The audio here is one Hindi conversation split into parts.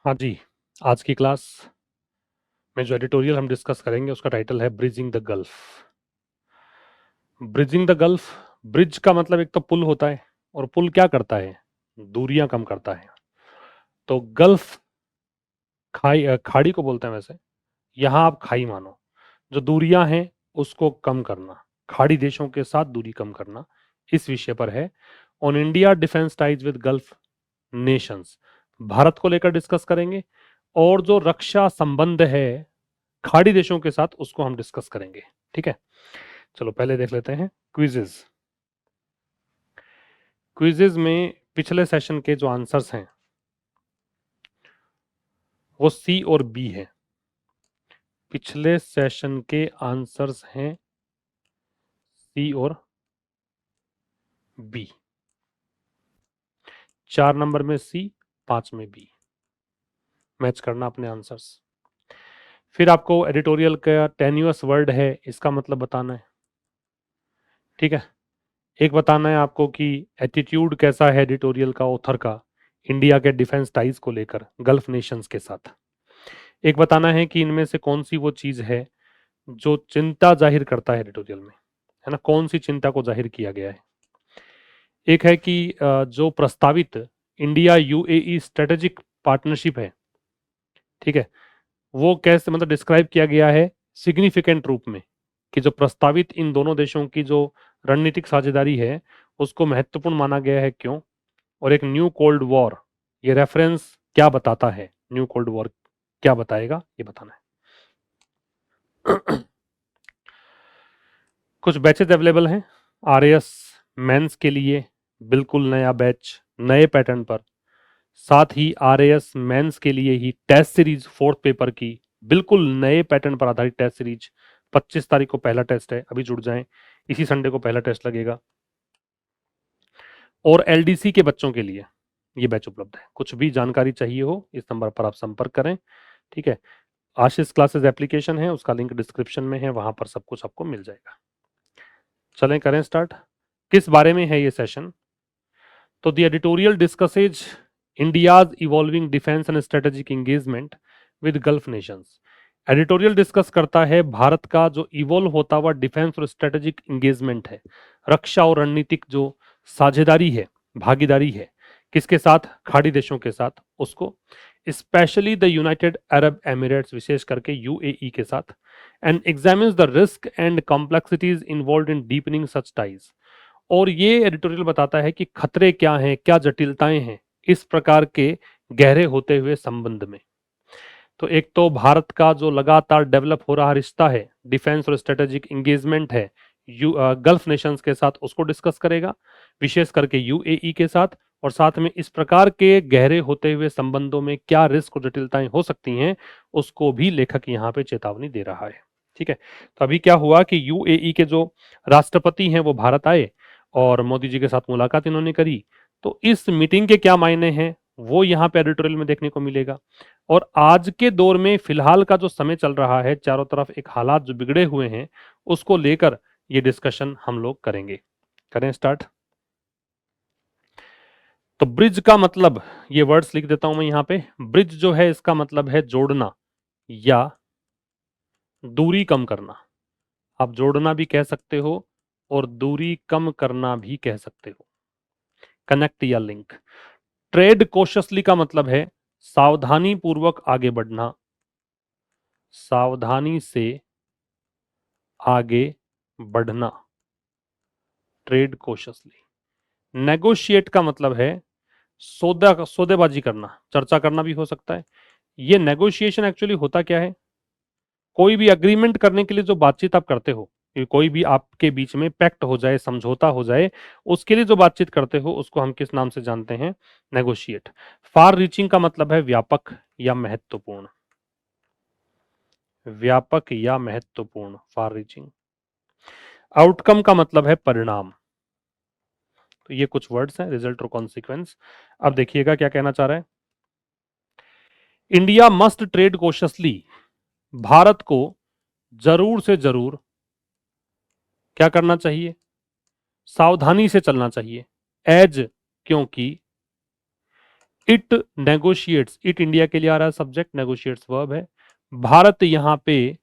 हाँ जी, आज की क्लास में जो एडिटोरियल हम डिस्कस करेंगे उसका टाइटल है bridging the gulf. Bridging the gulf, bridge का मतलब एक तो पुल होता है और पुल क्या करता है? दूरियां कम करता है। तो गल्फ खाड़ी को बोलते हैं वैसे, यहाँ आप खाई मानो। जो दूरियां हैं उसको कम करना, खाड़ी देशों के साथ दूरी कम करना, इस विषय पर है। On India defence ties with gulf Nations, Bharat को लेकर डिस्कस करेंगे। और जो रक्षा संबंध है खाड़ी देशों के साथ उसको हम डिस्कस करेंगे। ठीक है, चलो पहले देख लेते हैं क्विजेज। क्विजेज में पिछले सेशन के जो आंसर्स हैं वो सी और बी है। पिछले सेशन के आंसर्स हैं सी और बी। 4 नंबर में सी, 5 में बी, मैच करना अपने आंसर्स। फिर आपको एडिटोरियल का टेन्यूअस वर्ड है इसका मतलब बताना है। ठीक है, एक बताना है आपको कि एटीट्यूड कैसा है एडिटोरियल का ऑथर का इंडिया के डिफेंस टाइज को लेकर गल्फ नेशंस के साथ। एक बताना है कि इनमें से कौन सी वो चीज है जो चिंता जाहिर करता है एडिटोरियल में, है ना, कौन सी चिंता को जाहिर किया गया है। एक है कि जो प्रस्तावित इंडिया यूएई स्ट्रेटेजिक पार्टनरशिप है, ठीक है, वो कैसे मतलब डिस्क्राइब किया गया है सिग्निफिकेंट रूप में, कि जो प्रस्तावित इन दोनों देशों की जो रणनीतिक साझेदारी है उसको महत्वपूर्ण माना गया है, क्यों। और एक न्यू कोल्ड वॉर, ये रेफरेंस क्या बताता है, न्यू कोल्ड वॉर क्या बताएगा ये बताना है। कुछ बैचेज अवेलेबल हैं आरएएस मेंस के लिए, बिल्कुल नया बैच नए पैटर्न पर। साथ ही आरएएस मेंस के लिए ही टेस्ट सीरीज 4th पेपर की बिल्कुल नए पैटर्न पर आधारित टेस्ट सीरीज 25 तारीख को पहला टेस्ट है, अभी जुड़ जाएं, इसी संडे को पहला टेस्ट लगेगा। और एलडीसी के बच्चों के लिए ये बैच उपलब्ध है। कुछ भी जानकारी चाहिए हो इस नंबर पर आप संपर्क करें। ठीक है, आशीष क्लासेस एप्लीकेशन है, उसका लिंक डिस्क्रिप्शन में है, वहां पर सब कुछ आपको मिल जाएगा। चलें करें स्टार्ट। किस बारे में है ये सेशन? तो the editorial discusses India's evolving defence and strategic engagement with gulf Nations. Editorial discuss करता है भारत का जो इवॉल्व होता हुआ डिफेंस और स्ट्रेटेजिक एंगेजमेंट है, रक्षा और रणनीतिक जो साझेदारी है, भागीदारी है, किसके साथ? खाड़ी देशों के साथ, उसको specially the United Arab Emirates, विशेष करके यूएई के साथ, and examines the risk and complexities involved in deepening such ties. और ये एडिटोरियल बताता है कि खतरे क्या हैं, क्या जटिलताएं हैं इस प्रकार के गहरे होते हुए संबंध में। तो एक तो भारत का जो लगातार डेवलप हो रहा रिश्ता है, डिफेंस और स्ट्रेटेजिक एंगेजमेंट है गल्फ नेशंस के साथ, उसको डिस्कस करेगा, विशेष करके यूएई के साथ। और साथ में इस प्रकार के गहरे होते हुए संबंधों में क्या रिस्क और जटिलताएं हो सकती हैं उसको भी लेखक यहाँ पे चेतावनी दे रहा है। ठीक है, तो अभी क्या हुआ कि यूएई के जो राष्ट्रपति हैं वो भारत आए और मोदी जी के साथ मुलाकात इन्होंने करी। तो इस मीटिंग के क्या मायने हैं वो यहाँ पे एडिटोरियल में देखने को मिलेगा। और आज के दौर में फिलहाल का जो समय चल रहा है, चारों तरफ एक हालात जो बिगड़े हुए हैं, उसको लेकर ये डिस्कशन हम लोग करेंगे। करें स्टार्ट। तो ब्रिज का मतलब, ये वर्ड्स लिख देता हूं मैं यहाँ पे। ब्रिज जो है इसका मतलब है जोड़ना या दूरी कम करना। आप जोड़ना भी कह सकते हो और दूरी कम करना भी कह सकते हो, कनेक्ट या लिंक। ट्रेड कॉशियसली का मतलब है सावधानी पूर्वक आगे बढ़ना, सावधानी से आगे बढ़ना, ट्रेड कॉशियसली। नेगोशिएट का मतलब है सौदेबाजी करना, चर्चा करना भी हो सकता है। ये नेगोशिएशन एक्चुअली होता क्या है? कोई भी अग्रीमेंट करने के लिए जो बातचीत आप करते हो, कि कोई भी आपके बीच में पैक्ट हो जाए, समझौता हो जाए, उसके लिए जो बातचीत करते हो उसको हम किस नाम से जानते हैं? नेगोशिएट। फार रीचिंग का मतलब है व्यापक या महत्वपूर्ण, व्यापक या महत्वपूर्ण, फार रीचिंग। आउटकम का मतलब है परिणाम। तो ये कुछ वर्ड्स हैं, रिजल्ट और कॉन्सिक्वेंस। अब देखिएगा क्या कहना चाह रहा है। India must trade cautiously, Bharat को जरूर से जरूर क्या करना चाहिए? सावधानी से चलना चाहिए। एज, क्योंकि इट नेगोशिएट्स, इट इंडिया के लिए आ रहा है सब्जेक्ट, नेगोशिएट्स वर्ब है। भारत यहाँ पे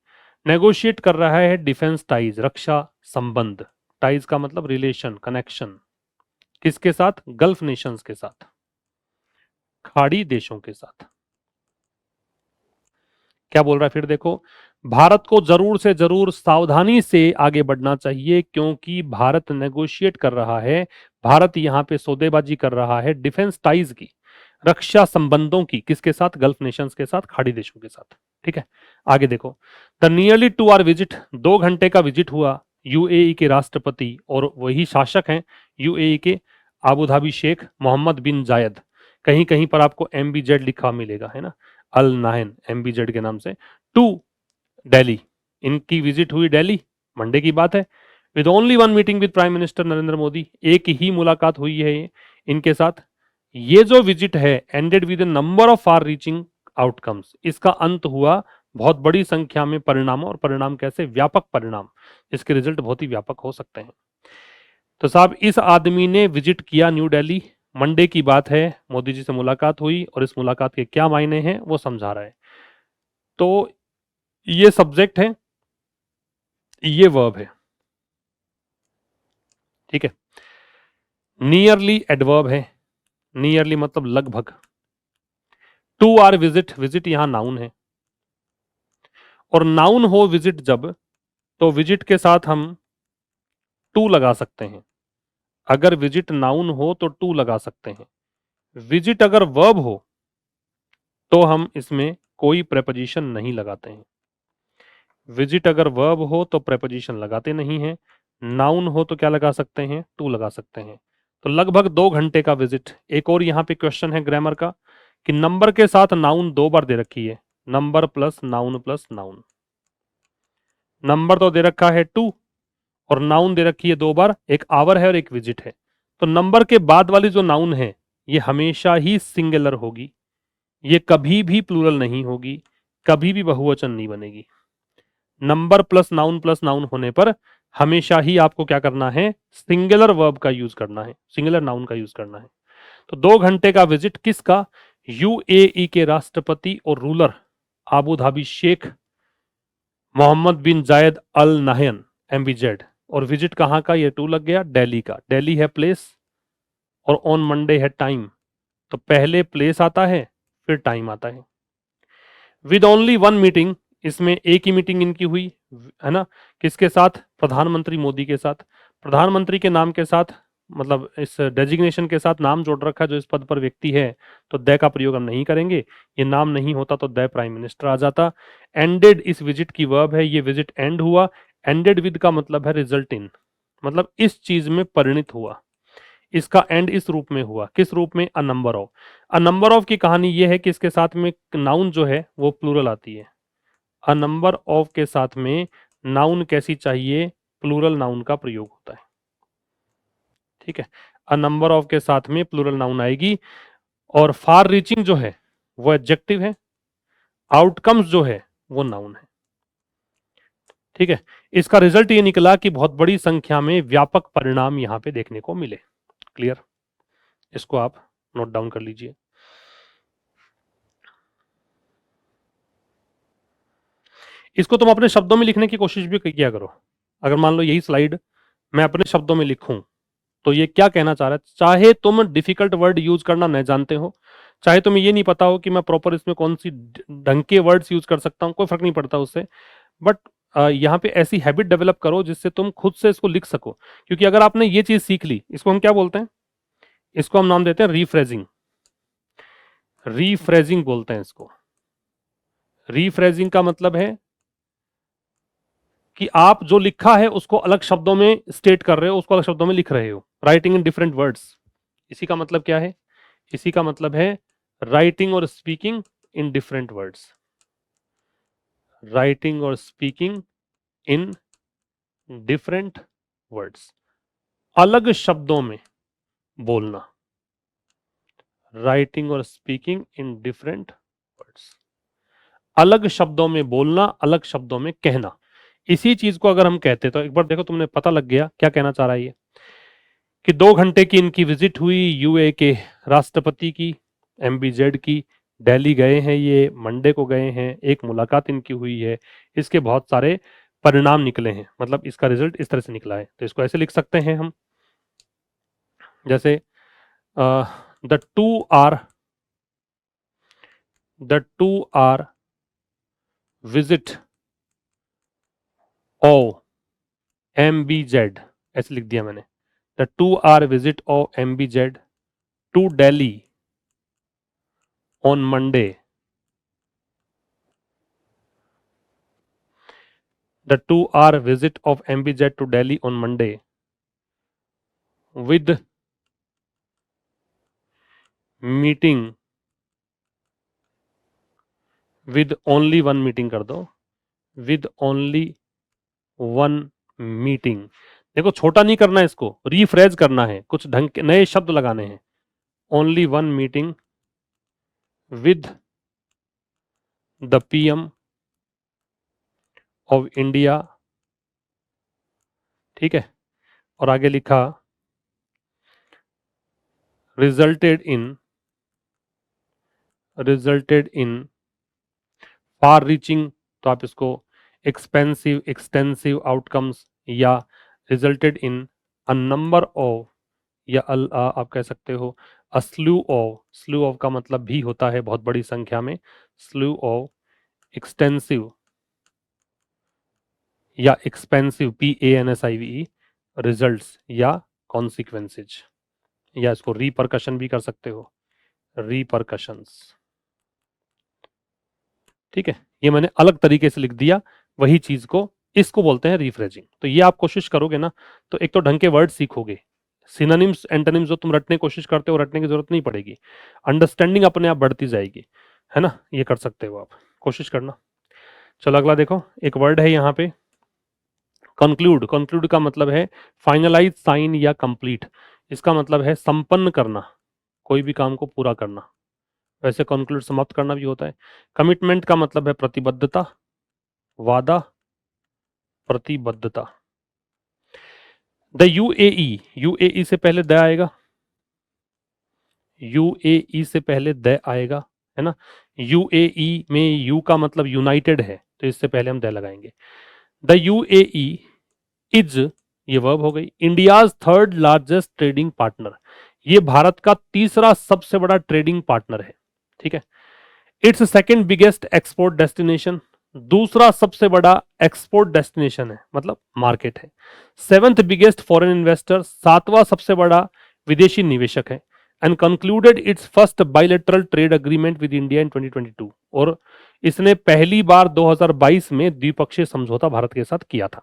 नेगोशिएट कर रहा है डिफेंस टाइज, रक्षा संबंध। टाइज का मतलब रिलेशन, कनेक्शन। किसके साथ? गल्फ नेशंस के साथ, खाड़ी देशों के साथ। क्या बोल रहा है फिर देखो, भारत को जरूर से जरूर सावधानी से आगे बढ़ना चाहिए, क्योंकि भारत नेगोशिएट कर रहा है, भारत यहां पे सौदेबाजी कर रहा है डिफेंस टाइज की, रक्षा संबंधों की। किसके साथ? गल्फ नेशंस के साथ, खाड़ी देशों के साथ। ठीक है, आगे देखो, द नियरली 2 आवर विजिट, 2 घंटे का विजिट हुआ यूएई के राष्ट्रपति और वही शासक हैं यूएई के, Abu Dhabi Sheikh Mohammed bin जायद। कहीं कहीं पर आपको MBZ लिखा मिलेगा, है ना, अल नाहन MBZ के नाम से, टू दिल्ली। इनकी विजिट हुई दिल्ली, मंडे की बात है। With only one meeting with prime minister Narendra Modi, एक ही मुलाकात हुई है इनके साथ। ये जो विजिट है ended with number of far reaching outcomes, इसका अंत हुआ बहुत बड़ी संख्या में परिणामों, और परिणाम कैसे? व्यापक परिणाम, इसके रिजल्ट बहुत ही व्यापक हो सकते हैं। तो साहब इस आदमी ने विजिट किया न्यू दिल्ली, मंडे की बात है, मोदी जी से मुलाकात हुई, और इस मुलाकात के क्या मायने हैं वो समझा रहा है। तो ये सब्जेक्ट है, ये वर्ब है। ठीक है, नियरली एडवर्ब है, नियरली मतलब लगभग। 2 आवर विजिट, विजिट यहां नाउन है, और नाउन हो विजिट जब, तो विजिट के साथ हम टू लगा सकते हैं। अगर विजिट नाउन हो तो टू लगा सकते हैं। विजिट अगर वर्ब हो तो हम इसमें कोई प्रेपोजिशन नहीं लगाते हैं। विजिट अगर वर्ब हो तो प्रेपोजिशन लगाते नहीं हैं। नाउन हो तो क्या लगा सकते हैं? टू लगा सकते हैं। तो लगभग 2 घंटे का विजिट। एक और यहाँ पे क्वेश्चन है ग्रामर का कि नंबर के साथ नाउन 2 बार दे रखी है, number plus noun plus noun. Number तो दे रखा है 2 और नाउन दे रखी है 2 बार, एक आवर है और एक विजिट है। तो नंबर के बाद वाली जो नाउन है ये हमेशा ही सिंगुलर होगी, ये कभी भी प्लूरल नहीं होगी, कभी भी बहुवचन नहीं बनेगी। नंबर प्लस नाउन होने पर हमेशा ही आपको क्या करना है? सिंगुलर वर्ब का यूज करना है, सिंगुलर नाउन का यूज करना है। तो 2 घंटे का विजिट किसका? यूएई के राष्ट्रपति और ruler Abu Dhabi Sheikh Mohammed bin Zayed Al Nahyan MBZ। और विजिट कहां का? ये टू लग गया, दिल्ली का। दिल्ली है प्लेस और ऑन मंडे है टाइम, तो पहले प्लेस आता है फिर टाइम आता है। विद ओनली वन मीटिंग, इसमें एक ही मीटिंग इनकी हुई है ना, किसके साथ? प्रधानमंत्री मोदी के साथ। प्रधानमंत्री के नाम के साथ मतलब इस डेजिग्नेशन के साथ नाम जोड़ रखा जो इस पद पर व्यक्ति है, तो द का प्रयोग हम नहीं करेंगे। ये नाम नहीं होता तो द प्राइम मिनिस्टर आ जाता। एंडेड इस विजिट की वर्ब है, ये विजिट एंड हुआ। एंडेड विद का मतलब है रिजल्ट इन, मतलब इस चीज में परिणित हुआ। इसका एंड इस रूप में हुआ, किस रूप में? A number of. A number of की कहानी ये है कि इसके साथ में नाउन जो है वो प्लूरल आती है। अ नंबर ऑफ के साथ में नाउन कैसी चाहिए? प्लूरल नाउन का प्रयोग होता है। ठीक है, अ नंबर ऑफ के साथ में प्लूरल नाउन आएगी। और फार रीचिंग जो है वो एडजेक्टिव है, आउटकम्स जो है वो नाउन है। ठीक है, इसका रिजल्ट ये निकला कि बहुत बड़ी संख्या में व्यापक परिणाम यहां पे देखने को मिले। क्लियर? इसको आप नोट डाउन कर लीजिए। इसको तुम अपने शब्दों में लिखने की कोशिश भी किया करो। अगर मान लो यही स्लाइड मैं अपने शब्दों में लिखूं तो ये क्या कहना चाह रहा है। चाहे तुम डिफिकल्ट वर्ड यूज करना न जानते हो, चाहे तुम्हें ये नहीं पता हो कि मैं प्रॉपर इसमें कौन सी ढंग के वर्ड्स यूज कर सकता हूं, कोई फर्क नहीं पड़ता उससे। बट यहाँ पे ऐसी हैबिट डेवलप करो जिससे तुम खुद से इसको लिख सको। क्योंकि अगर आपने ये चीज सीख ली, इसको हम क्या बोलते हैं? इसको हम नाम देते हैं रीफ्रेजिंग। रीफ्रेजिंग बोलते हैं इसको। रीफ्रेजिंग का मतलब है कि आप जो लिखा है उसको अलग शब्दों में स्टेट कर रहे हो, उसको अलग शब्दों में लिख रहे हो। राइटिंग इन डिफरेंट वर्ड्स, इसी का मतलब क्या है? इसी का मतलब है राइटिंग और speaking in different words. Writing और स्पीकिंग इन डिफरेंट वर्ड्स, अलग शब्दों में बोलना। राइटिंग और स्पीकिंग इन डिफरेंट वर्ड्स, अलग शब्दों में बोलना, अलग शब्दों में कहना। इसी चीज को अगर हम कहते तो एक बार देखो, तुमने पता लग गया क्या कहना चाह रहा है ये, कि 2 घंटे की इनकी विजिट हुई यूए के राष्ट्रपति की, MBZ की, दिल्ली गए हैं, ये मंडे को गए हैं, एक मुलाकात इनकी हुई है, इसके बहुत सारे परिणाम निकले हैं, मतलब इसका रिजल्ट इस तरह से निकला है। तो इसको ऐसे लिख सकते हैं हम, जैसे the two hour visit of MBZ, ऐसे लिख दिया मैंने, द 2 hour visit of MBZ to Delhi on Monday, the 2 hour visit of MBZ to Delhi on Monday with meeting, with only one meeting कर दो, with only one meeting। देखो छोटा नहीं करना है, इसको रीफ्रेज करना है, कुछ ढंग के नए शब्द लगाने हैं। only one meeting with the PM of India, ठीक है, और आगे लिखा resulted in far reaching, तो आप इसको एक्सपेंसिव एक्सटेंसिव आउटकम्स, या resulted in a number of, या आप कह सकते हो अ स्लू ऑफ का मतलब भी होता है बहुत बड़ी संख्या में, स्लू ऑफ एक्सटेंसिव या एक्सपेंसिव PANSIVE रिजल्ट्स या कॉन्सिक्वेंसेज, या इसको रिपरकशन भी कर सकते हो, रिपरकशंस, ठीक है। ये मैंने अलग तरीके से लिख दिया, वही चीज को, इसको बोलते हैं रिफ्रेजिंग। तो ये आप कोशिश करोगे ना, तो एक तो ढंग के वर्ड सीखोगे, सिनोनिम्स एंटोनिम्स जो तुम रटने की कोशिश करते हो, रटने की जरूरत नहीं पड़ेगी, अंडरस्टैंडिंग अपने आप बढ़ती जाएगी, है ना। ये कर सकते हो आप, कोशिश करना। चलो अगला देखो, एक वर्ड है यहाँ पे कंक्लूड। कंक्लूड का मतलब है फाइनलाइज, साइन या कंप्लीट। इसका मतलब है संपन्न करना, कोई भी काम को पूरा करना, वैसे कंक्लूड समाप्त करना भी होता है। कमिटमेंट का मतलब है प्रतिबद्धता, वादा, प्रतिबद्धता। द यूएई से पहले द आएगा, यूएई से पहले द आएगा, है ना। यूएई में यू का मतलब यूनाइटेड है, तो इससे पहले हम द लगाएंगे। द यूएई इज, ये वर्ब हो गई, India's third largest trading partner. ये भारत का तीसरा सबसे बड़ा ट्रेडिंग पार्टनर है, ठीक है। It's second biggest export destination, दूसरा सबसे बड़ा एक्सपोर्ट डेस्टिनेशन है, मतलब मार्केट है। सेवंथ बिगेस्ट फॉरेन इन्वेस्टर, सातवां सबसे बड़ा विदेशी निवेशक है। And concluded it's first bilateral trade agreement with India in 2022, और इसने पहली बार 2022 में द्विपक्षीय समझौता भारत के साथ किया था।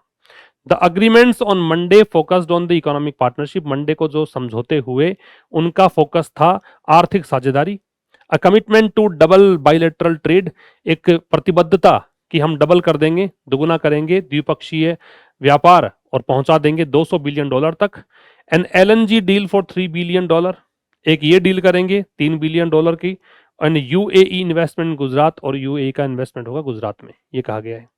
The agreements on Monday focused on the economic partnership, Monday को जो समझौते हुए उनका फोकस था आर्थिक साझेदारी। A commitment to double bilateral trade, एक प्रतिबद्धता कि हम डबल कर देंगे, दुगुना करेंगे द्विपक्षीय व्यापार और पहुंचा देंगे $200 बिलियन तक। An LNG deal for $3 billion, एक ये डील करेंगे $3 बिलियन की। एंड यूएई इन्वेस्टमेंट गुजरात, और यूएई का इन्वेस्टमेंट होगा गुजरात में, ये कहा गया है।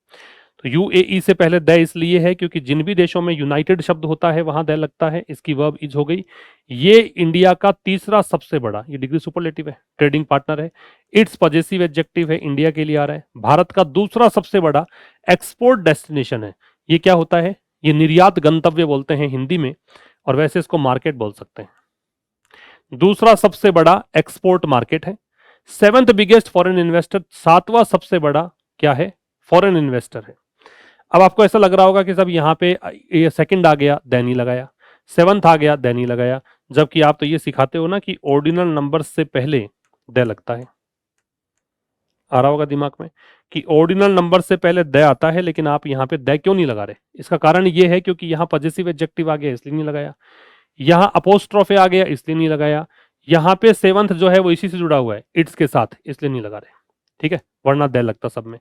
तो यूएई से पहले द इसलिए है क्योंकि जिन भी देशों में यूनाइटेड शब्द होता है वहां द लगता है, इसकी वर्ब इज हो गई। ये इंडिया का तीसरा सबसे बड़ा, ये डिग्री सुपरलेटिव है, ट्रेडिंग पार्टनर है। इट्स पॉजिटिव एडजेक्टिव है, इंडिया के लिए आ रहा है। भारत का दूसरा सबसे बड़ा एक्सपोर्ट डेस्टिनेशन है। ये क्या होता है, ये निर्यात गंतव्य बोलते हैं हिंदी में, और वैसे इसको मार्केट बोल सकते हैं। दूसरा सबसे बड़ा एक्सपोर्ट मार्केट है। सेवंथ बिगेस्ट फॉरेन इन्वेस्टर, सातवां सबसे बड़ा क्या है, फॉरेन इन्वेस्टर है। अब आपको ऐसा लग रहा होगा कि सब यहाँ पे ये सेकंड आ गया दैनी लगाया, सेवंथ आ गया दैनी लगाया, जबकि आप तो ये सिखाते हो ना कि ऑर्डिनल नंबर से पहले द लगता है। आ रहा होगा दिमाग में कि ऑर्डिनल नंबर से पहले द आता है, लेकिन आप यहाँ पे द क्यों नहीं लगा रहे। इसका कारण ये है क्योंकि यहाँ पॉजिटिव एडजेक्टिव आ गया इसलिए नहीं लगाया, यहाँ अपोस्ट्रोफे आ गया इसलिए नहीं लगाया, यहाँ पे सेवंथ जो है वो इसी से जुड़ा हुआ है इट्स के साथ, इसलिए नहीं लगा रहे, ठीक है, वरना द लगता सब में।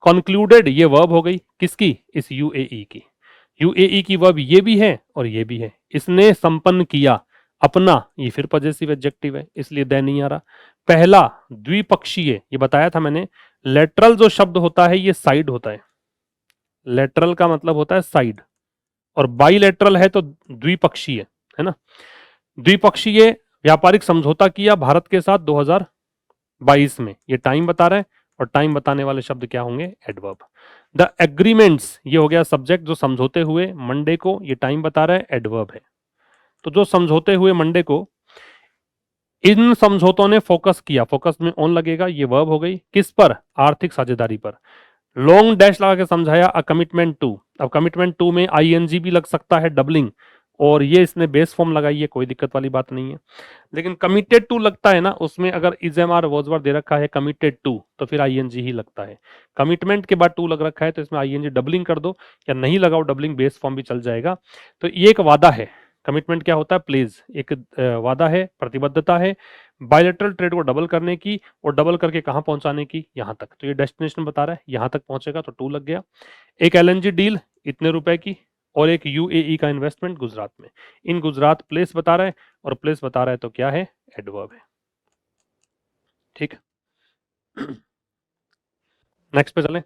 कंक्लूडेड ये वर्ब हो गई किसकी, इस यूएई की। यूएई की वर्ब ये भी है और ये भी है। इसने संपन्न किया अपना, ये फिर पॉजिटिव एडजेक्टिव है इसलिए द नहीं आ रहा। पहला द्विपक्षीय, ये बताया था मैंने, लेटरल जो शब्द होता है ये साइड होता है, लेटरल का मतलब होता है साइड, और बाइलेटरल है तो द्विपक्षीय, है ना। द्विपक्षीय व्यापारिक समझौता किया भारत के साथ 22 में, ये टाइम बता रहा है, और टाइम बताने वाले शब्द क्या होंगे? एडवर्ब। द एग्रीमेंट्स, ये हो गया सब्जेक्ट, जो समझौते हुए मंडे को, ये टाइम बता रहा है, एडवर्ब है। तो जो समझौते हुए मंडे को, इन समझौतों ने फोकस किया, फोकस में ऑन लगेगा, ये वर्ब हो गई। किस पर? आर्थिक साझेदारी पर। लॉन्ग डैश लगा के समझाया, अ कमिटमेंट टू। अब कमिटमेंट टू में आईएनजी भी लग सकता है, डबलिंग, और ये इसने बेस फॉर्म लगाई है, कोई दिक्कत वाली बात नहीं है। लेकिन कमिटेड टू लगता है ना, उसमें अगर is am are was were दे रखा है कमिटेड टू, तो फिर आईएनजी ही लगता है। कमिटमेंट के बाद टू लग रखा है, तो इसमें आईएनजी डबलिंग कर दो, या नहीं लगाओ डबलिंग, बेस फॉर्म भी चल जाएगा। तो ये एक वादा है। कमिटमेंट क्या होता है? प्लेज, एक वादा है, प्रतिबद्धता है बायलैटरल ट्रेड को डबल करने की, और डबल करके कहां पहुंचाने की? यहां तक। तो ये डेस्टिनेशन बता रहा है, यहां तक पहुंचेगा, तो टू लग गया। एक एलएनजी डील इतने रुपए की, और एक यूएई का इन्वेस्टमेंट गुजरात में। इन गुजरात प्लेस बता रहा है, और प्लेस बता रहा है, तो क्या है? एडवर्ब है। ठीक, नेक्स्ट पे चलें।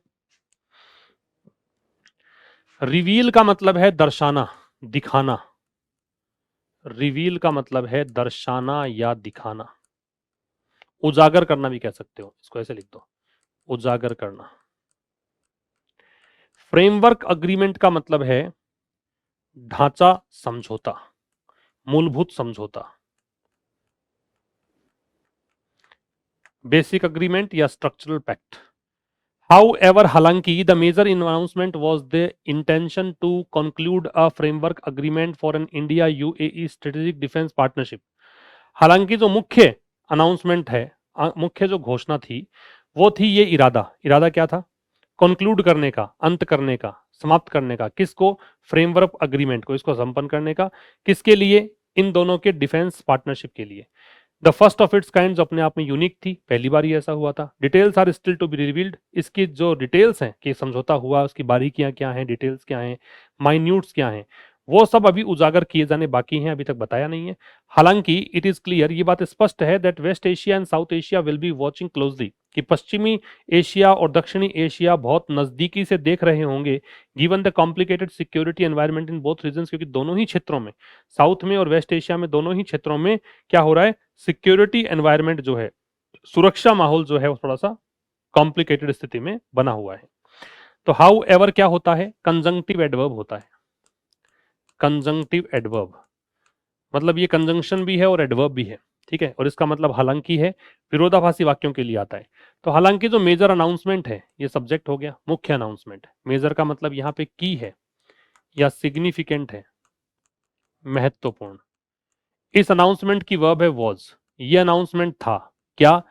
रिवील का मतलब है दर्शाना, दिखाना। रिवील का मतलब है दर्शाना या दिखाना। उजागर करना भी कह सकते हो, इसको ऐसे लिख दो, उजागर करना। फ्रेमवर्क अग्रीमेंट का मतलब है ढांचा समझौता, मूलभूत समझौता। बेसिक अग्रीमेंट या स्ट्रक्चरल पैक्ट। However, हालांकि the major announcement was the intention to conclude a framework agreement for an India-UAE strategic defense partnership. हालांकि जो मुख्य अनाउंसमेंट है, मुख्य जो घोषणा थी, वो थी ये इरादा। इरादा क्या था? कंक्लूड करने का, अंत करने का, समाप्त करने का। किसको? फ्रेमवर्क अग्रीमेंट को, इसको संपन्न करने का। किसके लिए? इन दोनों के डिफेंस पार्टनरशिप के लिए। The first of its kind, जो अपने आप में यूनिक थी, पहली बार ही ऐसा हुआ था। Details are still to be revealed, इसकी जो डिटेल्स हैं कि समझौता हुआ, उसकी बारीकियां क्या हैं, डिटेल्स क्या हैं, माइन्यूट्स क्या हैं, वो सब अभी उजागर किए जाने बाकी हैं, अभी तक बताया नहीं है। हालांकि इट इज क्लियर, ये बात स्पष्ट है, that West Asia and South Asia will be watching closely, कि पश्चिमी एशिया और दक्षिणी एशिया बहुत नजदीकी से देख रहे होंगे, given the complicated security environment in both region, क्योंकि दोनों ही क्षेत्रों में, साउथ में और वेस्ट एशिया में, दोनों ही क्षेत्रों में क्या हो रहा है? सिक्योरिटी एनवायरनमेंट जो है, सुरक्षा माहौल जो है, वो थोड़ा सा कॉम्प्लिकेटेड स्थिति में बना हुआ है। तो हाउ एवर क्या होता है? कंजंक्टिव एडवर्ब होता है। कंजंक्टिव एडवर्ब मतलब ये कंजंक्शन भी है और एडवर्ब भी है, ठीक है। और इसका मतलब हालांकि है, विरोधाभासी वाक्यों के लिए आता है। तो हालांकि जो मेजर अनाउंसमेंट है, ये सब्जेक्ट हो गया, मुख्य अनाउंसमेंट। मेजर का मतलब यहाँ पे की है या सिग्निफिकेंट है, महत्वपूर्ण। इस अनाउंसमेंट की वर्ब है वॉज, ये अनाउंसमेंट था क्या?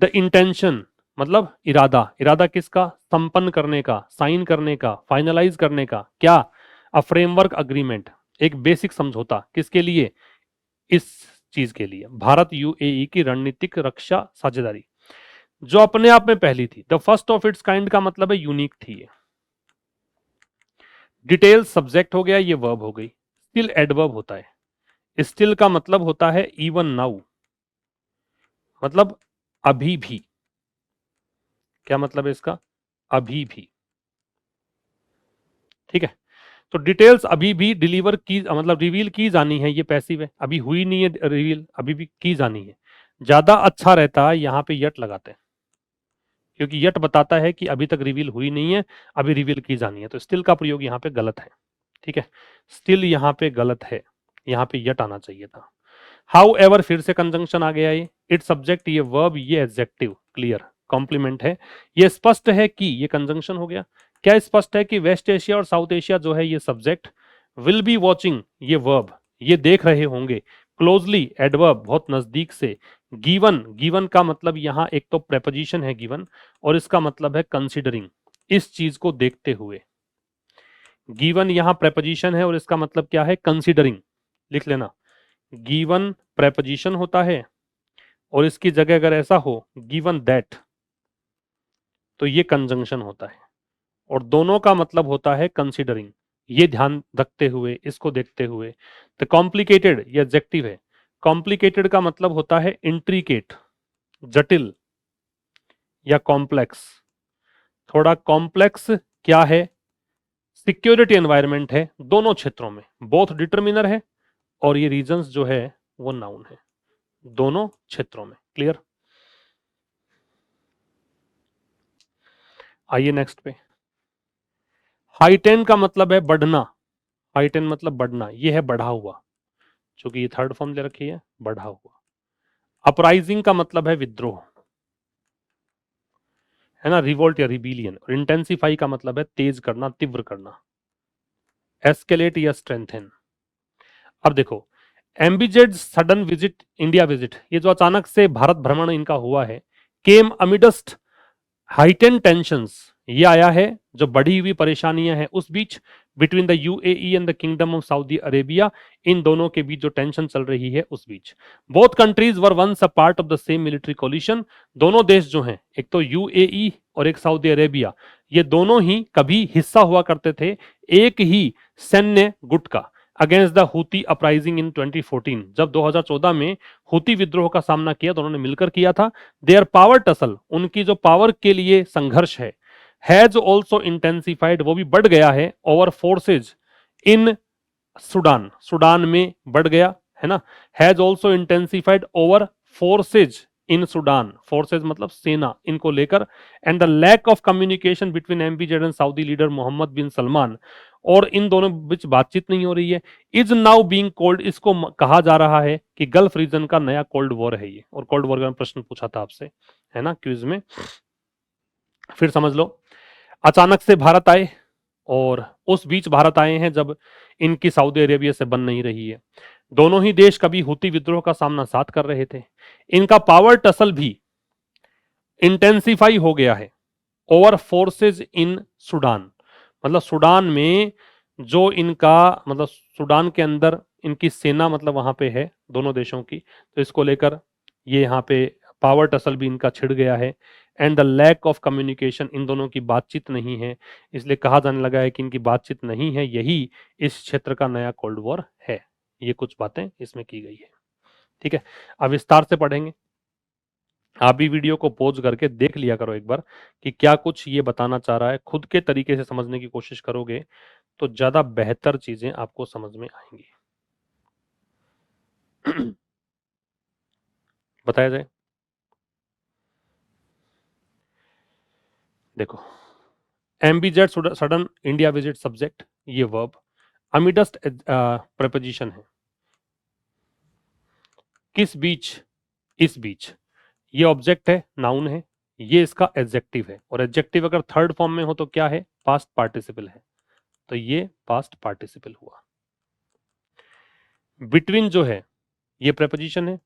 द इंटेंशन मतलब इरादा, इरादा किसका? संपन्न करने का, साइन करने का, फाइनलाइज करने का। क्या? अ फ्रेमवर्क अग्रीमेंट, एक बेसिक समझौता। किसके लिए? इस चीज के लिए, भारत यूएई की रणनीतिक रक्षा साझेदारी, जो अपने आप में पहली थी। The first of its kind का मतलब है यूनिक थी ये। डिटेल सब्जेक्ट हो गया, ये वर्ब हो गई। स्टिल एडवर्ब होता है। स्टिल का मतलब होता है इवन नाउ, मतलब अभी भी। क्या मतलब है इसका? अभी भी, ठीक है। तो डिटेल्स अभी भी डिलीवर की, मतलब रिवील की जानी है, ये पैसिव है, अभी हुई नहीं है रिवील, अभी भी की जानी है। ज्यादा अच्छा रहता है यहाँ पे यट लगाते हैं, क्योंकि यट बताता है कि अभी तक रिवील हुई नहीं है, अभी रिवील की जानी है। तो स्टिल का प्रयोग यहाँ पे गलत है, ठीक है। स्टिल यहाँ पे गलत है, यहाँ पे यट आना चाहिए था। हाउ एवर, फिर से कंजंक्शन आ गया, ये इट सब्जेक्ट, ये वर्ब, ये एडजेक्टिव, क्लियर कॉम्प्लीमेंट है। ये स्पष्ट है कि, ये कंजंक्शन हो गया। क्या स्पष्ट है? कि वेस्ट एशिया और साउथ एशिया जो है, ये सब्जेक्ट, विल बी वॉचिंग, ये वर्ब, ये देख रहे होंगे। क्लोजली एडवर्ब, बहुत नजदीक से। गिवन, गिवन का मतलब यहां एक तो प्रेपोजिशन है गिवन, और इसका मतलब है कंसिडरिंग, इस चीज को देखते हुए। गिवन यहां प्रेपोजिशन है, और इसका मतलब क्या है? कंसिडरिंग। लिख लेना, गिवन प्रेपोजिशन होता है, और इसकी जगह अगर ऐसा हो गिवन दैट, तो ये कंजंक्शन होता है, और दोनों का मतलब होता है कंसीडरिंग, ये ध्यान रखते हुए, इसको देखते हुए। द कॉम्प्लिकेटेड, ये एडजेक्टिव है। कॉम्प्लिकेटेड का मतलब होता है इंट्रिकेट, जटिल या कॉम्प्लेक्स। थोड़ा कॉम्प्लेक्स क्या है? सिक्योरिटी एनवायरनमेंट है, दोनों क्षेत्रों में, बोथ डिटर्मिनर है, और ये रीजंस जो है वो नाउन है, दोनों क्षेत्रों में। क्लियर? आइए नेक्स्ट पे। हाइटेन का मतलब है बढ़ना, हाइटेन मतलब बढ़ना, ये है बढ़ा हुआ, क्योंकि ये थर्ड फॉर्म ले रखी है, बढ़ा हुआ। अपराइजिंग का मतलब है विद्रोह, है ना, रिवोल्ट या रिबीलियन। और इंटेंसिफाई का मतलब है तेज करना, तीव्र करना, एस्केलेट या स्ट्रेंथन। अब देखो, एम्बिजेड सडन विजिट, इंडिया विजिट, ये जो अचानक से भारत भ्रमण इनका हुआ है, केम अमिडस्ट हाइटेन टेंशंस, ये आया है जो बढ़ी हुई परेशानियां हैं उस बीच, between the UAE and the Kingdom of Saudi Arabia, इन दोनों के बीच जो टेंशन चल रही है उस बीच। Both countries were once a part of the same military coalition, दोनों देश जो हैं, एक तो यूएई और एक सऊदी अरेबिया, ये दोनों ही कभी हिस्सा हुआ करते थे एक ही सैन्य गुट का, अगेंस्ट द हुती अपराइजिंग इन 2014, जब 2014 में हुती विद्रोह का सामना किया तो उन्होंने मिलकर किया था। देयर पावर टसल, उनकी जो पावर के लिए संघर्ष हैज ऑल्सो इंटेंसिफाइड, वो भी बढ़ गया है, over forces in Sudan, Sudan में बढ़ गया, है ना। Has also intensified over forces in Sudan, forces मतलब सेना, इनको लेकर। And the lack of communication between MBZ and Saudi leader Mohammed bin Salman, और इन दोनों बीच बातचीत नहीं हो रही है। इज नाउ बीइंग कोल्ड, इसको कहा जा रहा है कि गल्फ रीजन का नया कोल्ड वॉर है ये। और कोल्ड वॉर का प्रश्न पूछा था आपसे, है ना, क्विज में, फिर समझ लो। अचानक से भारत आए, और उस बीच भारत आए हैं जब इनकी सऊदी अरेबिया से बन नहीं रही है। दोनों ही देश कभी हुती विद्रोह का सामना साथ कर रहे थे। इनका पावर टसल भी इंटेंसिफाई हो गया है ओवर फोर्सेज इन सूडान, मतलब सूडान में जो इनका, मतलब सूडान के अंदर इनकी सेना, मतलब वहां पे है दोनों देशों की, तो इसको लेकर ये यहाँ पे पावर टसल भी इनका छिड़ गया है। And the lack of communication, इन दोनों की बातचीत नहीं है, इसलिए कहा जाने लगा है कि इनकी बातचीत नहीं है, यही इस क्षेत्र का नया कोल्ड वॉर है। ये कुछ बातें इसमें की गई है, ठीक है। अब विस्तार से पढ़ेंगे। आप भी वीडियो को पॉज करके देख लिया करो एक बार कि क्या कुछ ये बताना चाह रहा है, खुद के तरीके से समझने की कोशिश करोगे तो ज्यादा बेहतर चीजें आपको समझ में आएंगी। बताया जाए, देखो, एम्बिजेड सडन इंडिया विजिट सब्जेक्ट, ये वर्ब, अमिडस्ट प्रेपोजिशन है, किस बीच, इस बीच, ये ऑब्जेक्ट है, नाउन है, ये इसका एडजेक्टिव है, और एडजेक्टिव अगर थर्ड फॉर्म में हो तो क्या है, पास्ट पार्टिसिपल है, तो ये पास्ट पार्टिसिपल हुआ। बिटवीन जो है ये प्रेपोजिशन है,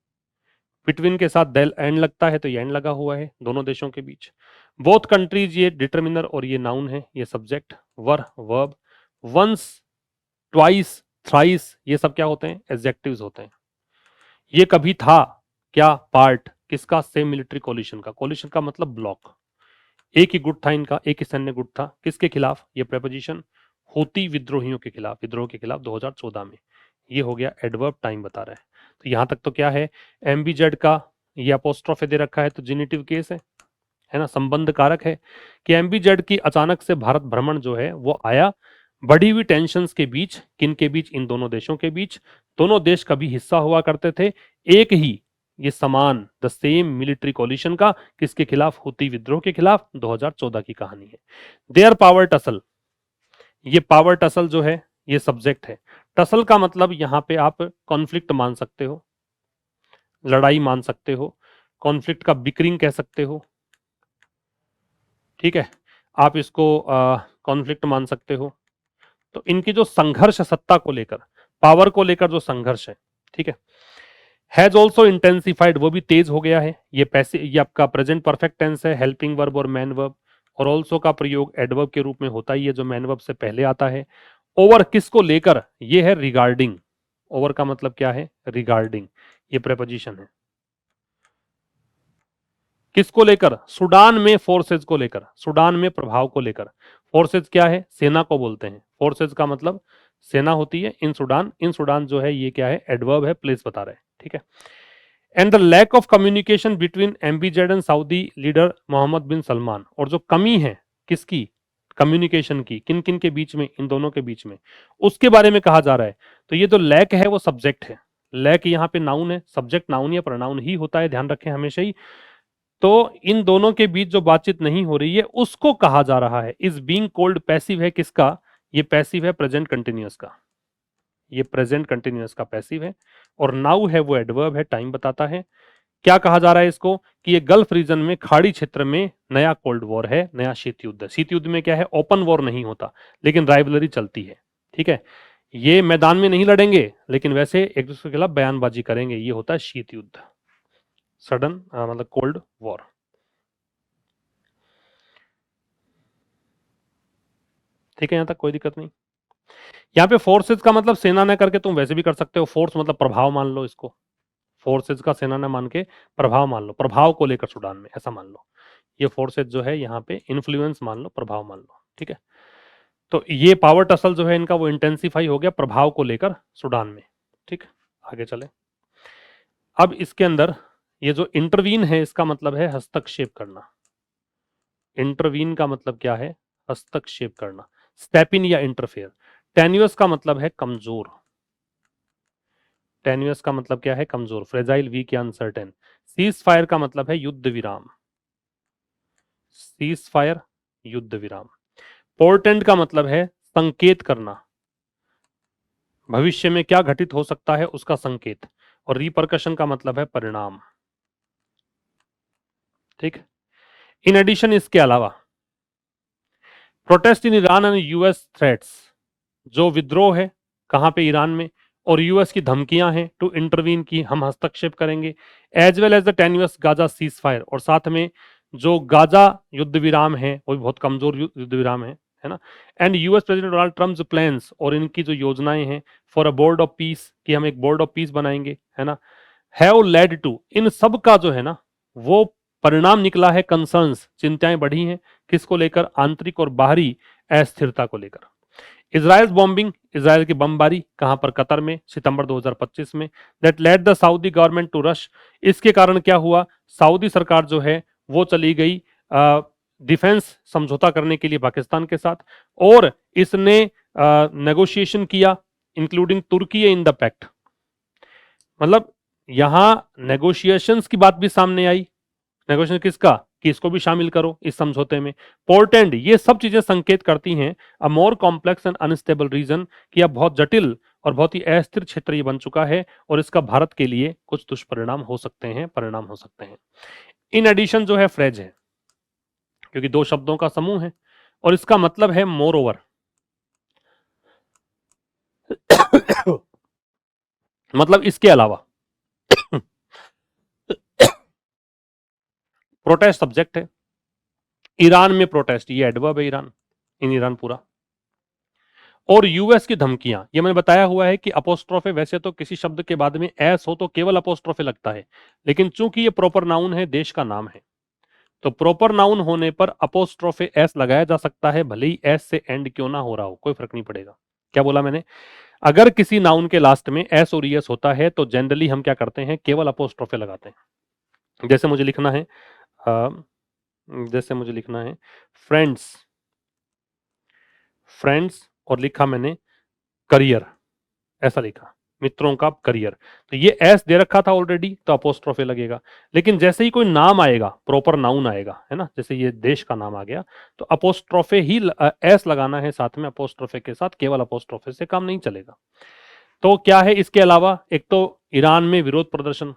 बिटवीन के साथ डेल एंड लगता है तो ये एंड लगा हुआ है दोनों देशों के बीच। बोथ कंट्रीज, ये डिटर्मिनर और ये नाउन है, ये सब्जेक्ट, वर वर्ब, वंस, ट्वाइस, थ्राइस, ये सब क्या होते हैं, एडजेक्टिव्स होते हैं। ये कभी था, क्या, पार्ट किसका, सेम मिलिट्री कोलिशन का, कोलिशन का मतलब ब्लॉक, एक ही गुट था इनका, एक ही सैन्य गुट था, किसके खिलाफ, ये प्रेपोजिशन, हूती विद्रोहियों के खिलाफ, विद्रोह के खिलाफ 2014 में। ये हो गया एडवर्ब, टाइम बता रहा है। तो यहां तक तो क्या है, एम्बीजेड का ये अपोस्ट्रोफे दे रखा है तो जिनेटिव केस है ना, संबंध कारक है कि एम्बीजेड की अचानक से भारत भ्रमण जो है वो आया बढ़ी हुई टेंशंस के बीच, किन के बीच, इन दोनों देशों के बीच। दोनों देश कभी हिस्सा हुआ करते थे एक ही, ये समान, द सेम मिलिट्री कोलिशन का, किसके खिलाफ, हुती विद्रोह के खिलाफ, 2014 की कहानी है। देयर पावर टसल, ये पावर टसल जो है ये सब्जेक्ट है। टसल का मतलब यहां पे आप कॉन्फ्लिक्ट मान सकते हो, लड़ाई मान सकते हो, कॉन्फ्लिक्ट का बिकरिंग कह सकते हो, ठीक है, आप इसको कॉन्फ्लिक्ट मान सकते हो। तो इनकी जो संघर्ष सत्ता को लेकर, पावर को लेकर जो संघर्ष है, ठीक है, हैज ऑल्सो इंटेंसिफाइड, वो भी तेज हो गया है। ये पैसे, ये आपका प्रेजेंट परफेक्ट टेंस है, हेल्पिंग वर्ब और मैन वर्ब, और ऑल्सो का प्रयोग एडवर्ब के रूप में होता ही है जो मैन वर्ब से पहले आता है। ओवर किसको लेकर, ये है रिगार्डिंग, ओवर का मतलब क्या है, रिगार्डिंग, ये प्रेपोजिशन है। किसको लेकर, सूडान में फोर्सेज को लेकर, सूडान में प्रभाव को लेकर। फोर्सेज क्या है, सेना को बोलते हैं, फोर्सेज का मतलब सेना होती है। इन सूडान, इन सूडान जो है ये क्या है, एडवर्ब है, प्लेस बता रहे हैं, ठीक है। And the lack of communication between MBZ and Saudi leader Mohammed bin Salman, और जो कमी है किसकी, कम्युनिकेशन की, किन किन के बीच में, इन दोनों के बीच में, उसके बारे में कहा जा रहा है। तो ये जो लैक है वो सब्जेक्ट है, लैक यहाँ पे नाउन है, सब्जेक्ट नाउन या प्रोनाउन ही होता है, ध्यान रखें हमेशा ही। तो इन दोनों के बीच जो बातचीत नहीं हो रही है उसको कहा जा रहा है इज बीइंग कॉल्ड पैसिव है किसका, ये पैसिव है प्रेजेंट कंटिन्यूअस का, ये प्रेजेंट कंटिन्यूअस का पैसिव है, और नाउ है वो एडवर्ब है, टाइम बताता है। क्या कहा जा रहा है इसको कि ये गल्फ रीजन में खाड़ी क्षेत्र में नया कोल्ड वॉर है, नया शीत युद्ध। शीत युद्ध में क्या है, ओपन वॉर नहीं होता लेकिन राइवलरी चलती है, ठीक है। ये मैदान में नहीं लड़ेंगे लेकिन वैसे एक दूसरे के खिलाफ बयानबाजी करेंगे, ये होता है शीत युद्ध, सडन मतलब कोल्ड वॉर। ठीक है, यहां तक कोई दिक्कत नहीं। यहाँ पे फोर्सेज का मतलब सेना न करके तुम वैसे भी कर सकते हो, फोर्स मतलब प्रभाव मान लो इसको, फोर्सेज का सेना न मान के प्रभाव मान लो, प्रभाव को लेकर सूडान में ऐसा मान लो। ये फोर्सेज जो है यहाँ पे इन्फ्लुएंस मान लो, प्रभाव मान लो, ठीक है। तो ये पावर टसल जो है इनका वो इंटेंसिफाई हो गया प्रभाव को लेकर सूडान में, ठीक। आगे चले। अब इसके अंदर ये जो इंटरवीन है इसका मतलब है हस्तक्षेप करना। इंटरवीन का मतलब क्या है, हस्तक्षेप करना, स्टेप इन या इंटरफेयर। टेन्यूअस का मतलब है कमजोर, टेन्यूअस का मतलब क्या है, कमजोर, फ्रेजाइल, वीक या अनसर्टेन। सीज फायर का मतलब है युद्ध विराम, सीज फायर युद्ध विराम। पोर्टेंट का मतलब है संकेत करना, भविष्य में क्या घटित हो सकता है उसका संकेत। और रिपरकशन का मतलब है परिणाम, ठीक। इन एडिशन इसके अलावा protest in Iran and US threats, जो विद्रोह है कहां पे, ईरान में, और यूएस की धमकियां हैं टू इंटरवीन की, हम हस्तक्षेप करेंगे, as well as the tenuous Gaza ceasefire, और साथ में जो गाजा युद्ध विराम है वो भी बहुत कमजोर युद्ध विराम है ना। And US president Donald Trump plans, और इनकी जो योजनाएं हैं for a board of peace, कि हम एक बोर्ड ऑफ पीस बनाएंगे, है ना, हैव लेड टू, इन सब का जो है ना वो परिणाम निकला है कंसर्न्स, चिंताएं बढ़ी हैं, किसको लेकर, आंतरिक और बाहरी अस्थिरता को लेकर। इजराइल बॉम्बिंग, इजराइल की बमबारी कहां पर, कतर में, सितंबर 2025 में, that led the Saudi government to rush, इसके कारण क्या हुआ, सऊदी सरकार जो है वो चली गई डिफेंस समझौता करने के लिए पाकिस्तान के साथ, और इसने नेगोशिएशन किया including Turkey in the pact. मतलब यहां नेगोशिएशंस की बात भी सामने आई, नेगोशिएशन किसका, कि इसको भी शामिल करो इस समझौते में। पोर्टेंड, ये सब चीजें संकेत करती हैं a more complex and unstable region, कि अब बहुत जटिल और बहुत ही अस्थिर क्षेत्र ये बन चुका है, और इसका भारत के लिए कुछ दुष्परिणाम हो सकते हैं, परिणाम हो सकते हैं। इन एडिशन जो है फ्रेज है, क्योंकि दो शब्दों का समूह है, और इसका मतलब है मोर ओवर। मतलब इसके अलावा। प्रोटेस्ट सब्जेक्ट है, ईरान में प्रोटेस्ट, ये एडवर्ब है, ईरान, इन ईरान पूरा। और यूएस की धमकियां, ये मैंने बताया हुआ है कि अपोस्ट्रोफे, वैसे तो किसी शब्द के बाद में एस हो तो केवल अपोस्ट्रोफे लगता है, लेकिन चूंकि ये प्रॉपर नाउन है, देश का नाम है, तो प्रॉपर नाउन होने पर अपोस्ट्रोफे एस लगाया जा सकता है, भले ही एस से एंड क्यों ना हो रहा हो, कोई फर्क नहीं पड़ेगा। क्या बोला मैंने, अगर किसी नाउन के लास्ट में एस और ईएस होता है तो जनरली हम क्या करते हैं, केवल अपोस्ट्रोफे लगाते हैं। जैसे मुझे लिखना है फ्रेंड्स, फ्रेंड्स, और लिखा मैंने करियर, ऐसा लिखा, मित्रों का करियर, तो ये एस दे रखा था ऑलरेडी तो अपोस्ट्रोफे लगेगा। लेकिन जैसे ही कोई नाम आएगा, प्रॉपर नाउन आएगा, है ना, जैसे ये देश का नाम आ गया, तो अपोस्ट्रोफे ही एस लगाना है साथ में, अपोस्ट्रोफे के साथ, केवल अपोस्ट्रोफे से काम नहीं चलेगा। तो क्या है इसके अलावा, एक तो ईरान में विरोध प्रदर्शन,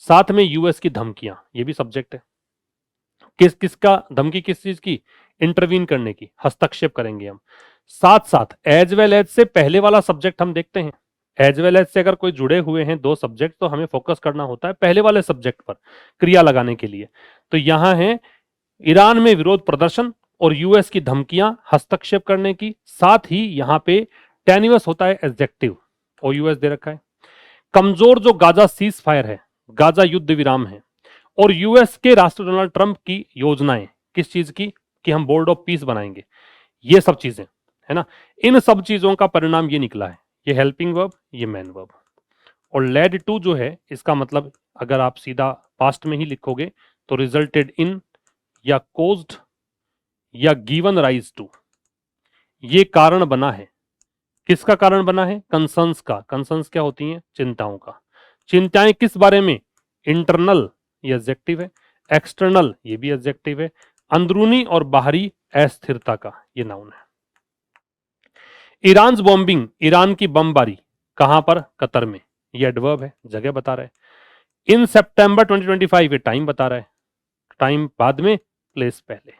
साथ में यूएस की धमकियां, ये भी सब्जेक्ट है। किसका धमकी, किस चीज की, इंटरवीन करने की, हस्तक्षेप करेंगे हम। साथ साथ एज वेल एज से पहले वाला सब्जेक्ट हम देखते हैं, एज वेल एज से अगर कोई जुड़े हुए हैं दो सब्जेक्ट तो हमें फोकस करना होता है पहले वाले सब्जेक्ट पर क्रिया लगाने के लिए। तो यहां है ईरान में विरोध प्रदर्शन और यूएस की धमकियां हस्तक्षेप करने की, साथ ही यहां पे टेन्यूअस होता है एडजेक्टिव, और यूएस दे रखा है। कमजोर जो गाजा सीज फायर है, गाजा युद्ध विराम है, और यूएस के राष्ट्रपति डोनाल्ड ट्रंप की योजनाएं, किस चीज की, कि हम बोर्ड ऑफ पीस बनाएंगे, ये सब चीजें, है ना, इन सब चीजों का परिणाम ये निकला है, ये हेल्पिंग वर्ब, ये मेन वर्ब। और लेड टू जो है इसका मतलब अगर आप सीधा पास्ट में ही लिखोगे तो रिजल्टेड इन या कोज्ड या गिवन राइज टू, ये कारण बना है, किसका कारण बना है, कंसर्न्स का। कंसर्न्स क्या होती हैं, चिंताओं का। चिंताएं किस बारे में, इंटरनल, ये एडजेक्टिव है, एक्सटर्नल ये भी एडजेक्टिव है, अंदरूनी और बाहरी अस्थिरता का ये नाउन है। ईरान बॉम्बिंग, ईरान की बमबारी कहां पर, कतर में, ये एडवर्ब है, जगह बता रहा है। इन सितंबर 2025 ये टाइम बता रहा है, टाइम बाद में, प्लेस पहले,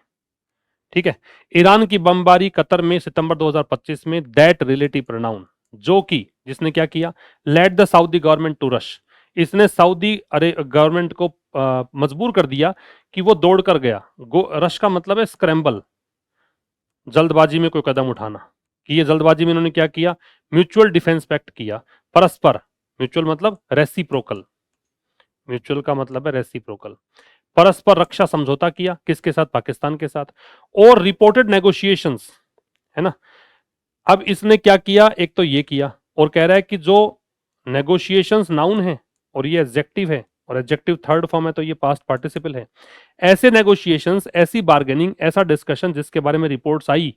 ठीक है। ईरान की बमबारी कतर में सितंबर 2025 में, दैट रिलेटिव प्रोनाउन, जो कि, जिसने क्या किया, let the Saudi government to rush, इसने सऊदी अरे गवर्नमेंट को मजबूर कर दिया कि वो दौड़ कर गया। रश का मतलब है स्क्रैम्बल, जल्दबाजी में कोई कदम उठाना, कि ये जल्दबाजी में इन्होंने क्या किया, म्यूचुअल डिफेंस पैक्ट किया, परस्पर, म्यूचुअल मतलब रेसिप्रोकल, म्यूचुअल का मतलब है रेसिप्रोकल, परस्पर रक्षा समझौता किया, किसके साथ, पाकिस्तान के साथ, और रिपोर्टेड नेगोशिएशंस, है ना। अब इसने क्या किया, एक तो ये किया, और कह रहा है कि जो नेगोशिएशंस नाउन है और ये एडजेक्टिव है, और एडजेक्टिव थर्ड फॉर्म है तो ये पास्ट पार्टिसिपल है, ऐसे नेगोशिएशंस, ऐसी बार्गेनिंग, ऐसा डिस्कशन जिसके बारे में रिपोर्ट्स आई,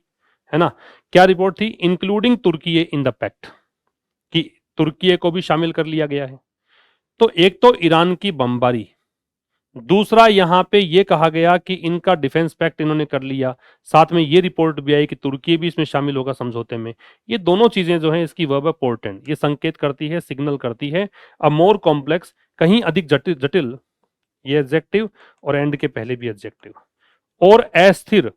है ना। क्या रिपोर्ट थी, including Turkey in the pact, कि तुर्की को भी शामिल कर लिया गया है। तो एक तो ईरान की बमबारी, दूसरा यहां पे ये कहा गया कि इनका डिफेंस पैक्ट इन्होंने कर लिया, साथ में ये रिपोर्ट भी आई कि तुर्की भी इसमें शामिल होगा समझौते में। ये दोनों चीजें जो हैं इसकी वर्ब है पोर्टेंट, ये संकेत करती है, सिग्नल करती है अ मोर कॉम्प्लेक्स, कहीं अधिक जटिल जटिल, ये एडजेक्टिव, और एंड के पहले भी एडजेक्टिव, और अस्थिर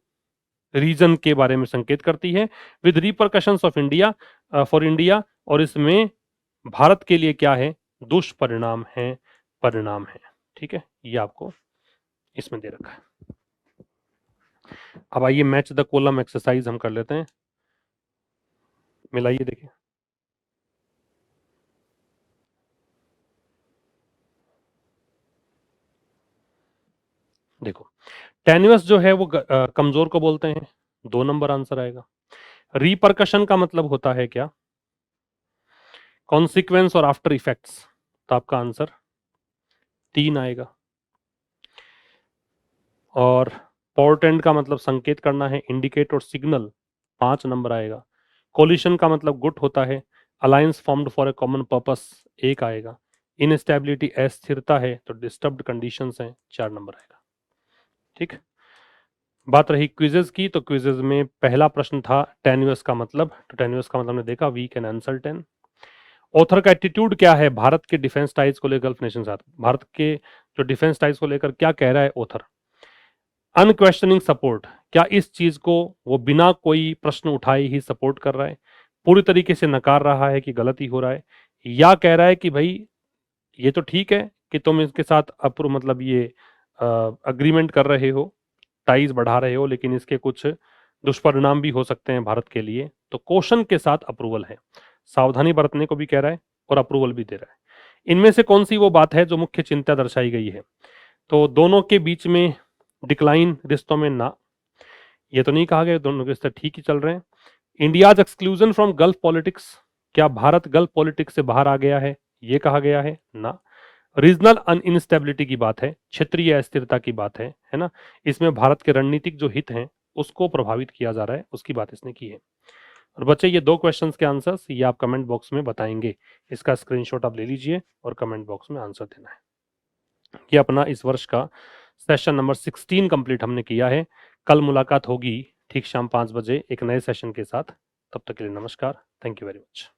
रीजन के बारे में संकेत करती है, with repercussions of India, for India, और इसमें भारत के लिए क्या है, दुष्परिणाम है, परिणाम है, ठीक है। ये आपको इसमें दे रखा है। अब आइए मैच द कॉलम एक्सरसाइज हम कर लेते हैं, मिलाइए देखिए। देखो, टेन्युअस जो है वो कमजोर को बोलते हैं, 2 नंबर आंसर आएगा। रिपरकशन का मतलब होता है क्या, कॉन्सिक्वेंस और आफ्टर इफेक्ट्स, तो आपका आंसर 3 आएगा। और पोर्टेंट का मतलब संकेत करना है, इंडिकेट और सिग्नल, 5 नंबर आएगा। कोलिशन का मतलब गुट होता है, alliance formed for a common purpose, 1 आएगा। इनस्टेबिलिटी अस्थिरता है तो डिस्टर्ब्ड कंडीशंस हैं, 4 नंबर आएगा, ठीक। बात रही क्विजेज की, तो क्विजेज में पहला प्रश्न था टेन्युअस का मतलब, तो टेन्युअस का मतलब हमने देखा, वीक एंड अनसर्टेन। ऑथर का एटीट्यूड क्या है भारत के डिफेंस टाइज को लेकर गल्फ नेशन साथ, भारत के जो डिफेंस टाइज को लेकर क्या कह रहा है ऑथर। अनक्वेश्चनिंग सपोर्ट, क्या इस चीज को वो बिना कोई प्रश्न उठाए ही सपोर्ट कर रहा है, पूरी तरीके से नकार रहा है कि गलत ही हो रहा है, या कह रहा है कि भाई ये तो ठीक है कि तुम इसके साथ अप्रूव मतलब ये अग्रीमेंट कर रहे हो, टाइज बढ़ा रहे हो, लेकिन इसके कुछ दुष्परिणाम भी हो सकते हैं भारत के लिए, तो क्वेश्चन के साथ अप्रूवल है, सावधानी बरतने को भी कह रहा है और अप्रूवल भी दे रहा है। इनमें से कौन सी वो बात है जो मुख्य चिंता दर्शाई गई है, तो दोनों के बीच में डिक्लाइन रिश्तों में ना, ये तो नहीं कहा गया, दोनों के रिश्ते ठीक ही चल रहे हैं। India's exclusion from gulf politics, क्या भारत गल्फ पॉलिटिक्स से बाहर आ गया है, ये कहा गया है ना। रीजनल अनइंस्टेबिलिटी की बात है, क्षेत्रीय अस्थिरता की बात है ना, इसमें भारत के रणनीतिक जो हित हैं उसको प्रभावित किया जा रहा है, उसकी बात इसने की है। और बच्चे ये 2 क्वेश्चंस के आंसर्स ये आप कमेंट बॉक्स में बताएंगे, इसका स्क्रीनशॉट आप ले लीजिए और कमेंट बॉक्स में आंसर देना है। ये अपना इस वर्ष का सेशन नंबर 16 कंप्लीट हमने किया है। कल मुलाकात होगी ठीक शाम 5 बजे एक नए सेशन के साथ, तब तक के लिए नमस्कार, थैंक यू वेरी मच।